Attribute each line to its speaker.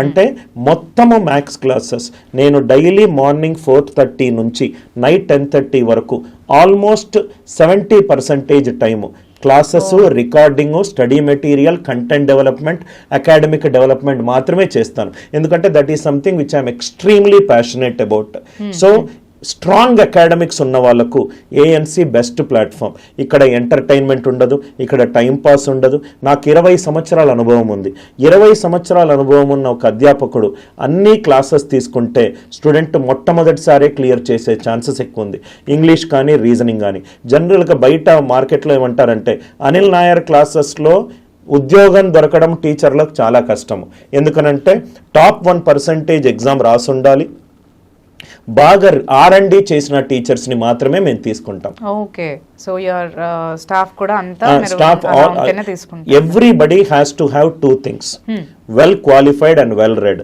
Speaker 1: అంటే మొత్తము maths classes నేను డైలీ మార్నింగ్ 4:30 నుంచి నైట్ 10:30 వరకు almost 70% time classes, recording, study material, content development, academic development మాత్రమే చేస్తాను. ఎందుకంటే that is something which I'm extremely passionate about. So strong academics ఉన్న వాళ్ళకు ఏఎన్సి బెస్ట్ ప్లాట్ఫామ్. ఇక్కడ ఎంటర్టైన్మెంట్ ఉండదు, ఇక్కడ టైంపాస్ ఉండదు. నాకు 20 సంవత్సరాల అనుభవం ఉంది. 20 సంవత్సరాల అనుభవం ఉన్న ఒక అధ్యాపకుడు అన్ని క్లాసెస్ తీసుకుంటే స్టూడెంట్ మొట్టమొదటిసారే క్లియర్ చేసే ఛాన్సెస్ ఎక్కువ ఉంది. ఇంగ్లీష్ కానీ, రీజనింగ్ కానీ. జనరల్గా బయట మార్కెట్లో ఏమంటారంటే అనిల్ నాయర్ క్లాసెస్లో ఉద్యోగం దొరకడం టీచర్లకు చాలా కష్టము. ఎందుకనంటే టాప్ 1% ఎగ్జామ్ రాసి ఉండాలి, బాగా R&D చేసిన టీచర్స్ ని మాత్రమే మేము తీసుకుంటాం.
Speaker 2: ఓకే, సో యువర్ స్టాఫ్ కూడా అంతా
Speaker 1: staff everybody has to have 2 things, well qualified and well read.